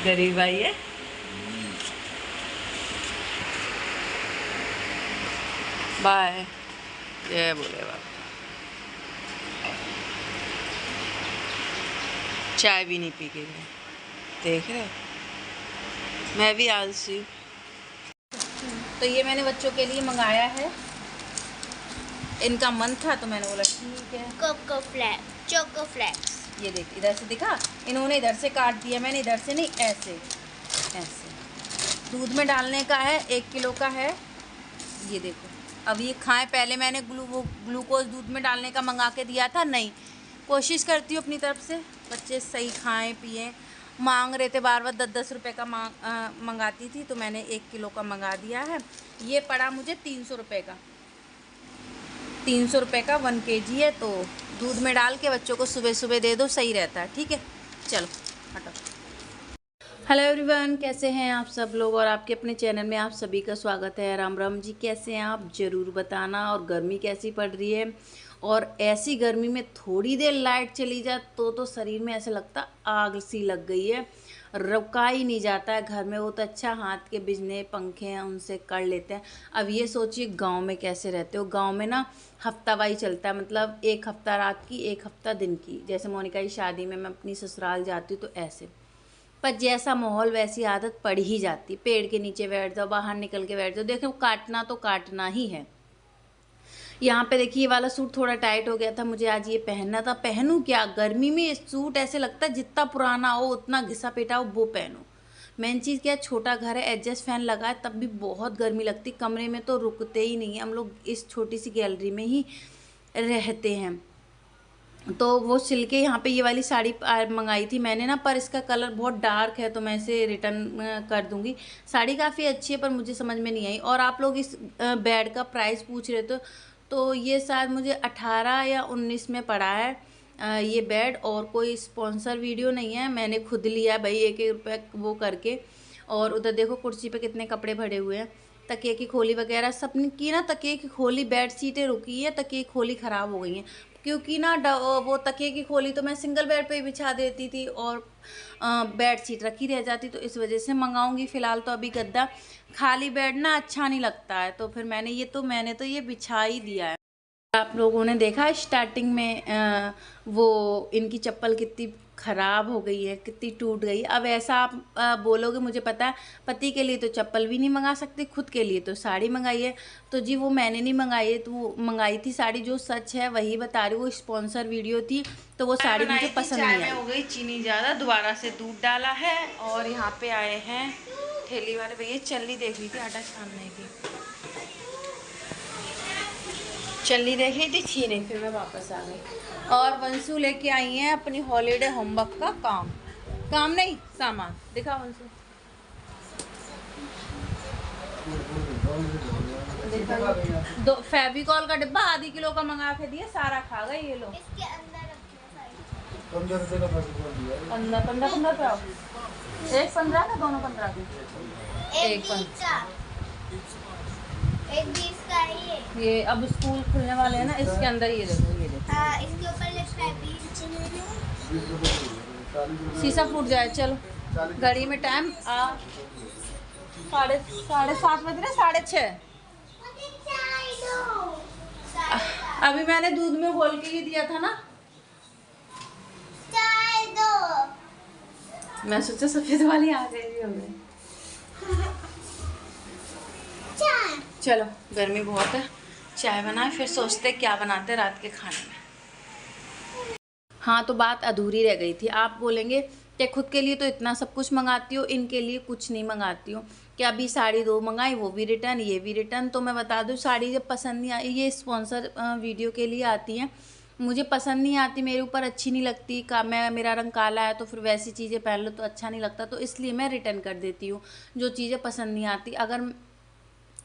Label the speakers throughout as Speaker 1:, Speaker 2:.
Speaker 1: गरीब भाई है। बाय। जय बोले बाबा। चाय भी नहीं पी के गए, देख रहे हो, मैं भी आलसी हूँ। तो ये मैंने बच्चों के लिए मंगाया है, इनका मन था तो मैंने बोला ठीक है।
Speaker 2: Choco Flakes.
Speaker 1: ये देख, इधर से दिखा, इन्होंने इधर से काट दिया, मैंने इधर से नहीं, ऐसे ऐसे। दूध में डालने का है, 1 किलो का है। ये देखो, अब ये खाएं। पहले मैंने ग्लूकोज दूध में डालने का मंगा के दिया था, नहीं। कोशिश करती हूँ अपनी तरफ से बच्चे सही खाएं पिएं। मांग रहे थे बार बार, 10-10 रुपये का मंगाती थी, तो मैंने 1 किलो का मंगा दिया है। ये पड़ा मुझे 300 रुपये का, 300 रुपये का 1 kg है। तो दूध में डाल के बच्चों को सुबह सुबह दे दो, सही रहता है। ठीक है, चलो हटो। हेलो एवरीवन, कैसे हैं आप सब लोग, और आपके अपने चैनल में आप सभी का स्वागत है। राम राम जी, कैसे हैं आप ज़रूर बताना। और गर्मी कैसी पड़ रही है, और ऐसी गर्मी में थोड़ी देर लाइट चली जाए तो शरीर में ऐसा लगता आग सी लग गई है, रुका ही नहीं जाता है घर में। वो तो अच्छा हाथ के बिजने पंखे हैं उनसे कर लेते हैं। अब ये सोचिए गांव में कैसे रहते हो। गांव में ना हफ्तावारी चलता है, मतलब 1 हफ्ता रात की 1 हफ्ता दिन की। जैसे मोनिका की शादी में मैं अपनी ससुराल जाती हूँ तो ऐसे, पर जैसा माहौल वैसी आदत पड़ ही जाती। पेड़ के नीचे बैठ जाओ, बाहर निकल के बैठ जाओ, देखो काटना तो काटना ही है। यहाँ पे देखिए, ये वाला सूट थोड़ा टाइट हो गया था, मुझे आज ये पहनना था। पहनूं क्या, गर्मी में सूट ऐसे लगता है जितना पुराना हो उतना घिसा पिटा हो वो पहनो। मेन चीज़ क्या, छोटा घर है, एडजस्ट फैन लगा है, तब भी बहुत गर्मी लगती। कमरे में तो रुकते ही नहीं है, हम लोग इस छोटी सी गैलरी में ही रहते हैं। तो वो सिल के यहाँ पे ये वाली साड़ी मंगाई थी मैंने ना, पर इसका कलर बहुत डार्क है तो मैं इसे रिटर्न कर दूँगी। साड़ी काफ़ी अच्छी है पर मुझे समझ में नहीं आई। और आप लोग इस बेड का प्राइस पूछ रहे तो ये शायद मुझे 18 या 19 में पड़ा है ये बेड। और कोई स्पॉन्सर वीडियो नहीं है, मैंने खुद लिया भाई, 1-1 रुपये वो करके। और उधर देखो कुर्सी पे कितने कपड़े भरे हुए हैं, तकिए की खोली वगैरह सब की ना। तकिए की खोली, बेड शीटें रुकी है, तकिए की खोली ख़राब हो गई हैं। क्योंकि ना वो तकिए की खोली तो मैं सिंगल बेड पे ही बिछा देती थी और बेड शीट रखी रह जाती, तो इस वजह से मंगाऊंगी। फ़िलहाल तो अभी गद्दा, खाली बेड ना अच्छा नहीं लगता है, तो फिर मैंने तो ये बिछा ही दिया है। आप लोगों ने देखा स्टार्टिंग में वो इनकी चप्पल कितनी ख़राब हो गई है, कितनी टूट गई। अब ऐसा आप बोलोगे, मुझे पता है पति के लिए तो चप्पल भी नहीं मंगा सकते, खुद के लिए तो साड़ी मंगाई है। तो जी वो मैंने नहीं मंगाई है, तो वो मंगाई थी साड़ी, जो सच है वही बता रही हूँ। वो स्पॉन्सर वीडियो थी तो वो साड़ी मुझे पसंद नहीं आई। हो गई चीनी ज़्यादा, दोबारा से दूध डाला है। और यहाँ पे आए हैं ठेली वाले भैया, चलनी देख रही थी आटा छानने की, चलनी देख रही थी, थी नहीं, फिर मैं वापस आ गई। और वंशु लेके आई हैं अपनी हॉलीडे होमवर्क का काम नहीं, सामान दिखा वंशु। दो फेविकॉल का डिब्बा आधी किलो का मंगा के दिया, सारा खा गए ये लोग।
Speaker 2: इसके अंदर रखना
Speaker 1: 15 रुपये का 15 एक 15 का, दोनों 15 के, एक
Speaker 2: 20 का है
Speaker 1: ये अब स्कूल खुलने वाले हैं ना, इसके अंदर ये देखो, ये देखो।
Speaker 2: हाँ, इसके ऊपर
Speaker 1: शीशा फूट जाए। चलो, घड़ी में टाइम साढ़े 7 बज रहे, 6:30। अभी मैंने दूध में घोल के ही दिया था ना, मैं सोचा सफेद वाली आ गई होगी। चलो, गर्मी बहुत है, चाय बनाए, फिर सोचते क्या बनाते रात के खाने में। हाँ, तो बात अधूरी रह गई थी। आप बोलेंगे कि खुद के लिए तो इतना सब कुछ मंगाती हो, इनके लिए कुछ नहीं मंगाती हो कि अभी साड़ी 2 मंगाई, वो भी रिटर्न, ये भी रिटर्न। तो मैं बता दूँ, साड़ी जब पसंद नहीं आई, ये स्पॉन्सर वीडियो के लिए आती हैं, मुझे पसंद नहीं आती, मेरे ऊपर अच्छी नहीं लगती। मेरा रंग काला है तो फिर वैसी चीज़ें पहन लो तो अच्छा नहीं लगता, तो इसलिए मैं रिटर्न कर देती हूँ जो चीज़ें पसंद नहीं आती। अगर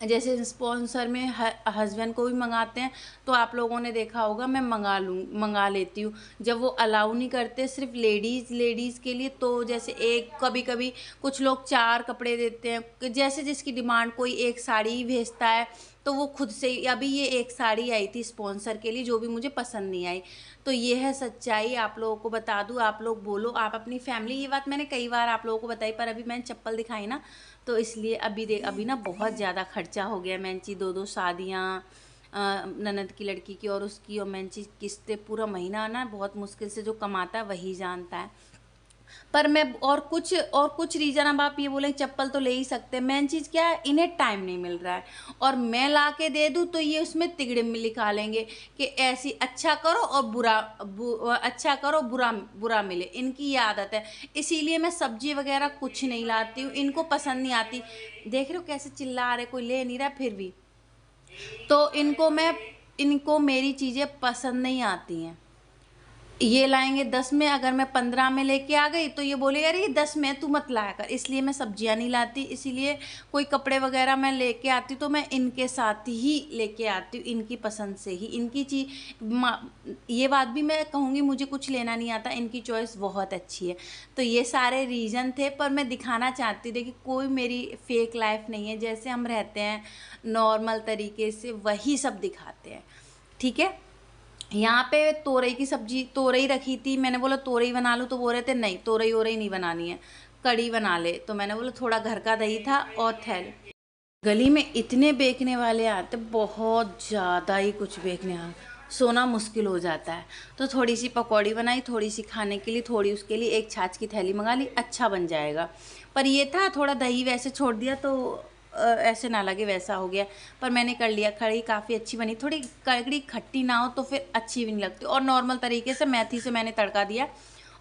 Speaker 1: जैसे स्पॉन्सर में हस्बैंड को भी मंगाते हैं तो आप लोगों ने देखा होगा, मैं मंगा लेती हूँ। जब वो अलाउ नहीं करते सिर्फ लेडीज़ के लिए, तो जैसे एक कभी कभी कुछ लोग 4 कपड़े देते हैं, जैसे जिसकी डिमांड, कोई एक साड़ी ही भेजता है तो वो खुद से ही, अभी ये एक साड़ी आई थी स्पॉन्सर के लिए जो भी मुझे पसंद नहीं आई। तो ये है सच्चाई, आप लोगों को बता दूँ, आप लोग बोलो, आप अपनी फैमिली, ये बात मैंने कई बार आप लोगों को बताई, पर अभी मैंने चप्पल दिखाई ना, तो इसलिए अभी ना बहुत ज़्यादा खर्चा हो गया। मैंची 2-2 शादियाँ, ननद की लड़की की और उसकी, और मैंची किस्तें, पूरा महीना ना बहुत मुश्किल से जो कमाता है वही जानता है। पर मैं और कुछ रीज़न, अब आप ये बोलें चप्पल तो ले ही सकते हैं, मेन चीज़ क्या है, इन्हें टाइम नहीं मिल रहा है, और मैं ला के दे दूँ तो ये उसमें तिगड़े में निकालेंगे कि ऐसी अच्छा करो और अच्छा करो, बुरा बुरा मिले, इनकी ये आदत है। इसीलिए मैं सब्जी वगैरह कुछ नहीं लाती हूँ, इनको पसंद नहीं आती। देख रहे हो कैसे चिल्ला रहे, कोई ले नहीं रहा फिर भी, तो इनको मेरी चीज़ें पसंद नहीं आती हैं। ये लाएंगे 10 में, अगर मैं 15 में लेके आ गई तो ये बोलेगा अरे 10 में तू मत लाया कर, इसलिए मैं सब्जियां नहीं लाती। इसीलिए कोई कपड़े वगैरह मैं लेके आती तो मैं इनके साथ ही लेके आती हूँ, इनकी पसंद से ही। इनकी ये बात भी मैं कहूँगी, मुझे कुछ लेना नहीं आता, इनकी चॉइस बहुत अच्छी है। तो ये सारे रीज़न थे, पर मैं दिखाना चाहती थी कि कोई मेरी फेक लाइफ नहीं है, जैसे हम रहते हैं नॉर्मल तरीके से वही सब दिखाते हैं, ठीक है। यहाँ पे तोरई की सब्जी, तोरई रखी थी, मैंने बोला तोरई बना लूँ, तो बोल रहे थे नहीं तोरई ओरई नहीं बनानी है, कड़ी बना ले। तो मैंने बोला थोड़ा घर का दही था और थैले, गली में इतने बेचने वाले आते, बहुत ज़्यादा ही कुछ बेचने आ, सोना मुश्किल हो जाता है। तो थोड़ी सी पकौड़ी बनाई, थोड़ी सी खाने के लिए, थोड़ी उसके लिए एक छाछ की थैली मंगा ली, अच्छा बन जाएगा। पर ये था थोड़ा दही वैसे छोड़ दिया तो ऐसे ना लगे वैसा हो गया, पर मैंने कर लिया। कढ़ी काफ़ी अच्छी बनी, थोड़ी कड़ी खट्टी ना हो तो फिर अच्छी भी नहीं लगती। और नॉर्मल तरीके से मेथी से मैंने तड़का दिया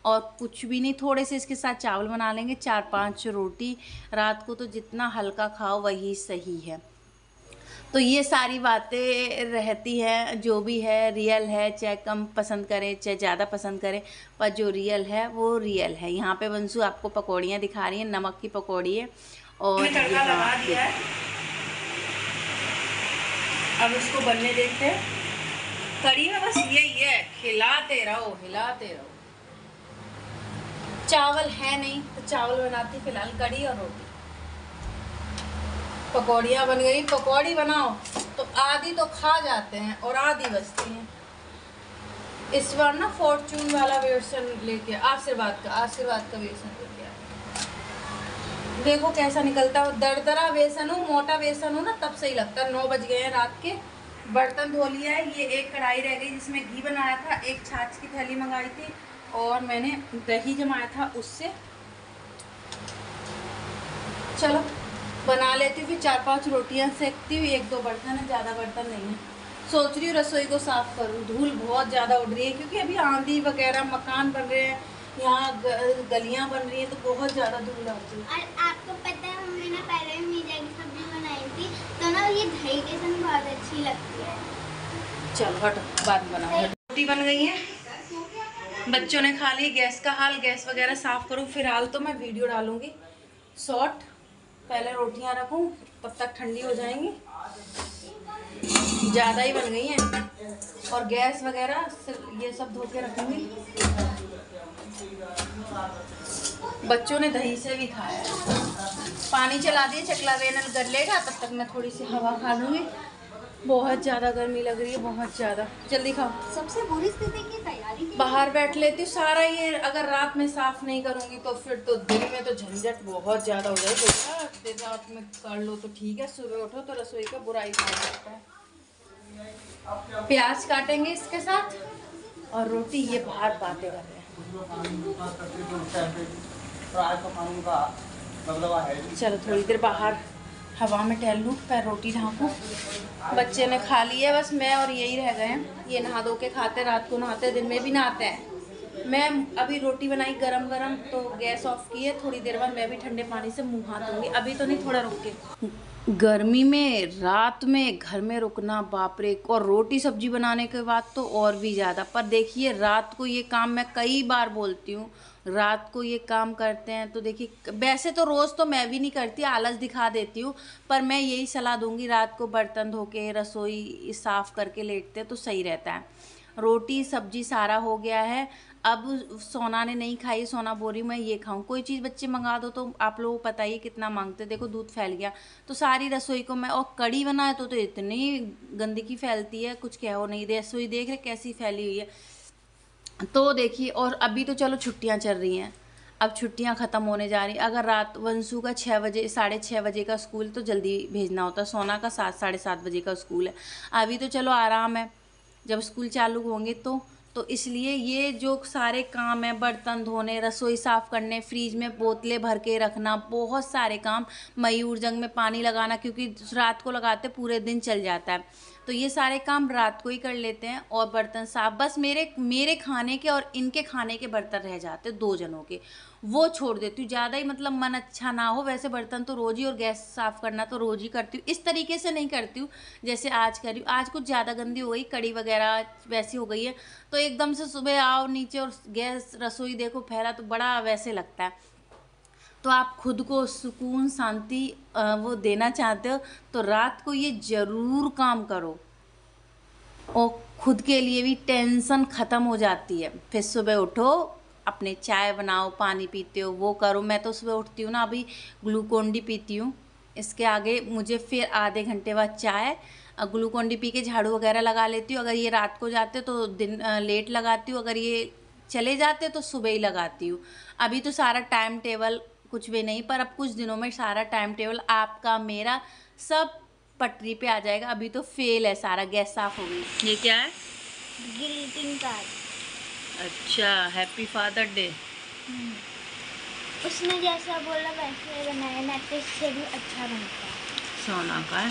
Speaker 1: और कुछ भी नहीं। थोड़े से इसके साथ चावल बना लेंगे, 4-5 रोटी। रात को तो जितना हल्का खाओ वही सही है। तो ये सारी बातें रहती हैं, जो भी है रियल है, चाहे कम पसंद करें चाहे ज़्यादा पसंद करें, पर जो रियल है वो रियल है। यहाँ पे वंशु आपको पकौड़ियाँ दिखा रही हैं, नमक की पकौड़ी है और
Speaker 3: तड़का लगा दिया है। अब इसको बनने देखते हैं। कड़ी में बस यही है, हिलाते रहो हिलाते रहो।
Speaker 1: चावल है नहीं तो चावल बनाती फिलहाल, कड़ी और रोटी। पकौड़ियाँ बन गई, पकौड़ी बनाओ तो आधी तो खा जाते हैं और आधी बचती हैं। इस बार ना फॉर्चून वाला बेसन लेके, आशीर्वाद का बेसन लेके आए, देखो कैसा निकलता है। दरदरा बेसन हो, मोटा बेसन हो ना, तब सही लगता है। 9 बज गए हैं रात के। बर्तन धो लिया है, ये एक कढ़ाई रह गई जिसमें घी बनाया था, एक छाछ की थैली मंगाई थी और मैंने दही जमाया था उससे। चलो बना लेती हूँ, फिर 4-5 रोटियाँ सेकती हूँ। 1-2 बर्तन है, ज़्यादा बर्तन नहीं है। सोच रही हूँ रसोई को साफ़ करूँ, धूल बहुत ज़्यादा उड़ रही है क्योंकि अभी आंधी वगैरह, मकान बन रहे हैं, यहाँ गलियाँ बन रही हैं, तो बहुत ज़्यादा धूल आती है।
Speaker 2: और आपको पता है मम्मी ने पहले मीठा की सब्जी बनाई थी, तो ना ये दही के संग बहुत अच्छी लगती है।
Speaker 1: चलो हटो, बाद में बनाओ।
Speaker 3: रोटी बन गई है,
Speaker 1: बच्चों ने खा ली। गैस का हाल, गैस वगैरह साफ़ करूँ। फिलहाल तो मैं वीडियो डालूँगी शॉर्ट, पहले रोटियां रखूं, तब तक ठंडी हो जाएंगी। ज़्यादा ही बन गई हैं और गैस वगैरह ये सब धो के रखूँगी। बच्चों ने दही से भी खाया है। पानी चला दिए, चकला बेलन कर लेगा, तब तक मैं थोड़ी सी हवा खा लूँगी। बहुत ज़्यादा गर्मी लग रही है, बहुत ज़्यादा। जल्दी खाओ।
Speaker 2: सबसे बुरी स्थिति की तैयारी
Speaker 1: बाहर बैठ लेती हूँ। सारा ये अगर रात में साफ़ नहीं करूँगी तो फिर तो दिन में तो झंझट बहुत ज़्यादा हो जाएगी। बेटा देर रात में कर लो तो ठीक है, सुबह उठो तो रसोई का बुरा ही काम होता है। प्याज काटेंगे इसके साथ और रोटी। ये बाहर बातें कर रहे हैं। चलो थोड़ी देर बाहर हवा में टहल लूँ, फिर रोटी ढाँकूँ। बच्चे ने खा लिया, बस मैं और यही रह गए हैं। ये नहा धो के खाते, रात को नहाते, दिन में भी नहाते हैं। मैं अभी रोटी बनाई गरम गरम, तो गैस ऑफ की है। थोड़ी देर बाद मैं भी ठंडे पानी से मुँह हाथ धोंगी, अभी तो नहीं, थोड़ा रुक के। गर्मी में रात में घर में रुकना बाप रे, और रोटी सब्जी बनाने के बाद तो और भी ज़्यादा। पर देखिए रात को ये काम, मैं कई बार बोलती हूँ, रात को ये काम करते हैं तो देखिए, वैसे तो रोज़ तो मैं भी नहीं करती, आलस दिखा देती हूँ, पर मैं यही सलाह दूंगी, रात को बर्तन धो के रसोई साफ़ करके लेटते तो सही रहता है। रोटी सब्जी सारा हो गया है, अब सोना ने नहीं खाई, सोना बोल रही मैं ये खाऊं। कोई चीज़ बच्चे मंगा दो तो आप लोगों को पता ही कितना मांगते, देखो दूध फैल गया तो सारी रसोई को मैं, और कड़ी बनाए तो इतनी गंदगी फैलती है, कुछ कहो नहीं। रसोई देख रहे कैसी फैली हुई है। तो देखिए, और अभी तो चलो छुट्टियां चल रही हैं, अब छुट्टियां ख़त्म होने जा रही। अगर रात वंशु का 6 बजे 6:30 बजे का स्कूल तो जल्दी भेजना होता, सोना का 7 साढ़े 7 बजे का स्कूल है। अभी तो चलो आराम है, जब स्कूल चालू होंगे तो इसलिए ये जो सारे काम हैं, बर्तन धोने, रसोई साफ़ करने, फ्रिज में बोतलें भर के रखना, बहुत सारे काम, मयूर जंग में पानी लगाना, क्योंकि रात को लगाते पूरे दिन चल जाता है, तो ये सारे काम रात को ही कर लेते हैं। और बर्तन साफ, बस मेरे खाने के और इनके खाने के बर्तन रह जाते 2 जनों के, वो छोड़ देती हूँ। ज़्यादा ही मतलब मन अच्छा ना हो, वैसे बर्तन तो रोज़ ही, और गैस साफ़ करना तो रोज़ ही करती हूँ। इस तरीके से नहीं करती हूँ जैसे आज कर रही हूँ। आज कुछ ज़्यादा गंदी हो गई, कड़ी वगैरह वैसी हो गई है, तो एकदम से सुबह आओ नीचे और गैस रसोई देखो फैला, तो बड़ा वैसे लगता है। तो आप खुद को सुकून शांति वो देना चाहते हो तो रात को ये ज़रूर काम करो, और खुद के लिए भी टेंशन ख़त्म हो जाती है। फिर सुबह उठो, अपने चाय बनाओ, पानी पीते हो वो करो। मैं तो सुबह उठती हूँ ना, अभी ग्लूकोन डी पीती हूँ, इसके आगे मुझे फिर आधे घंटे बाद चाय, ग्लूकोन डी पी के झाड़ू वगैरह लगा लेती हूँ। अगर ये रात को जाते तो दिन लेट लगाती हूँ, अगर ये चले जाते तो सुबह ही लगाती हूँ। अभी तो सारा टाइम टेबल कुछ भी नहीं, पर अब कुछ दिनों में सारा टाइम टेबल आपका मेरा सब पटरी पे आ जाएगा। अभी तो फेल है सारा, गैस साफ हो गई। ये क्या है?
Speaker 2: Greeting card.
Speaker 1: अच्छा, हैप्पी फादर डे।
Speaker 2: उसने जैसा बोला वैसे बनाया ना, तो इससे भी अच्छा बनता है।
Speaker 1: सोना का है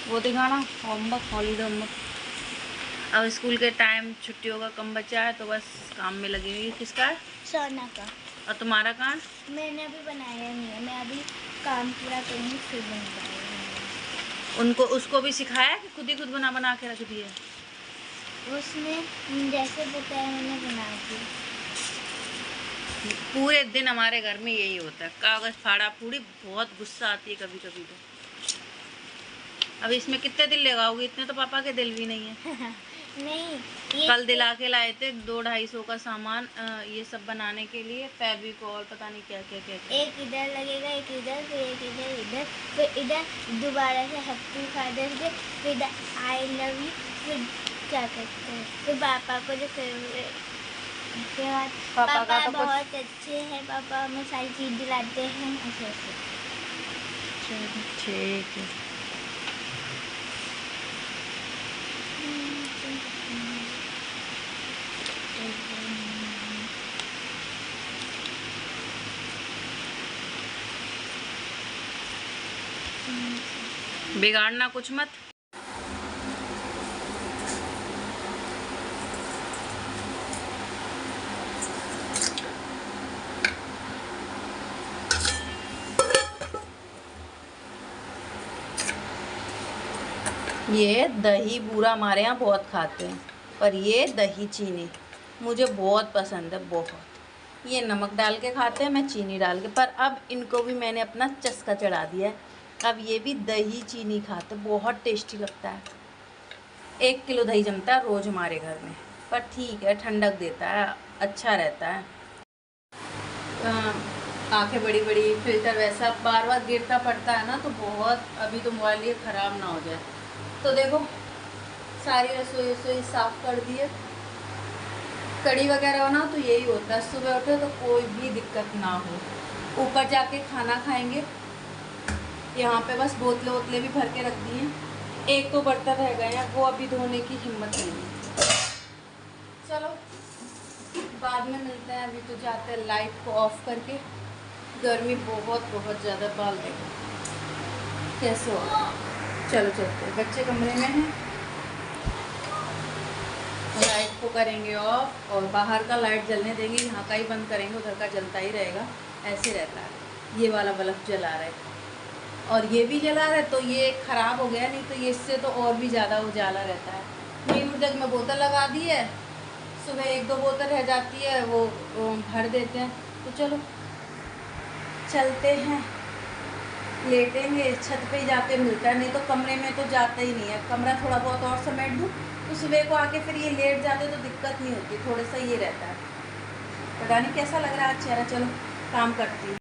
Speaker 1: वो, दिखाना होमवर्क, हॉलीडे होमवर्क। अब स्कूल के टाइम छुट्टियों का कम बचा है, तो बस काम में लगी हुई। किसका है?
Speaker 2: सोना का।
Speaker 1: और तुम्हारा कहाँ?
Speaker 2: मैंने अभी बनाया नहीं है, मैं अभी काम पूरा करूँगी फिर बनाऊंगी।
Speaker 1: उनको उसको भी सिखाया कि खुद बना बना के रख दिए?
Speaker 2: उसने जैसे बताया मैंने बना दिया।
Speaker 1: पूरे दिन हमारे घर में यही होता है, कागज़ फाड़ा फूड़ी, बहुत गुस्सा आती है कभी कभी तो। अब इसमें कितने दिल लगाओगे, इतने तो पापा के दिल भी नहीं है।
Speaker 2: नहीं,
Speaker 1: कल दिला के लाए थे 200-250 का सामान ये सब बनाने के लिए, फेविकॉल पता नहीं क्या क्या क्या,
Speaker 2: एक इधर लगेगा, एक इधर, फिर एक इधर, फिर इधर दोबारा से हैप्पी फादर्स डे, फिर इधर आई लव यू, फिर क्या करते हैं, फिर पापा को जो फेवरेट, उसके बाद पापा
Speaker 1: तो
Speaker 2: बहुत अच्छे हैं, पापा हमें सारी चीज़ दिलाते हैं, ऐसे ऐसे।
Speaker 1: ठीक है। बिगाड़ना कुछ मत। ये दही बूरा हमारे यहाँ बहुत खाते हैं, पर ये दही चीनी मुझे बहुत पसंद है, बहुत। ये नमक डाल के खाते हैं, मैं चीनी डाल के। पर अब इनको भी मैंने अपना चस्का चढ़ा दिया है, अब ये भी दही चीनी खाते, बहुत टेस्टी लगता है। 1 किलो दही जमता है रोज़ हमारे घर में, पर ठीक है, ठंडक देता है, अच्छा रहता है। आँखें बड़ी बड़ी, फिल्टर वैसा बार बार गिरता पड़ता है ना, तो बहुत, अभी तो मोबाइल ये ख़राब ना हो जाए। तो देखो सारी रसोई साफ़ कर दी है। कड़ी वगैरह बना तो यही होता है, सुबह उठे तो कोई भी दिक्कत ना हो। ऊपर जाके खाना खाएंगे, यहाँ पे बस बोतलें भी भर के रख दी हैं। एक तो बर्तन रह गए हैं, वो अभी धोने की हिम्मत नहीं है। चलो बाद में मिलते हैं, अभी तो जाते हैं लाइट को ऑफ करके। गर्मी बहुत ज़्यादा, बाल देखो कैसे हो। चलो चलते हैं, बच्चे कमरे में हैं, लाइट को करेंगे ऑफ, और बाहर का लाइट जलने देंगे, यहाँ का ही बंद करेंगे, उधर का जलता ही रहेगा। ऐसे रहता है। ये वाला बल्ब जला रहा है और ये भी जला रहा है, तो ये ख़राब हो गया, नहीं तो ये इससे तो और भी ज़्यादा उजाला रहता है। नींबू जग में बोतल लगा दी है, सुबह 1-2 बोतल रह जाती है, वो भर देते हैं। तो चलो चलते हैं, लेटेंगे, छत पे ही जाके मिलता है, नहीं तो कमरे में तो जाता ही नहीं है। कमरा थोड़ा बहुत और समेट दूँ तो सुबह को आके फिर ये लेट जाते तो दिक्कत नहीं होती, थोड़ा सा ये रहता है। पता नहीं कैसा लग रहा है आज चेहरा। चलो काम करती हूँ।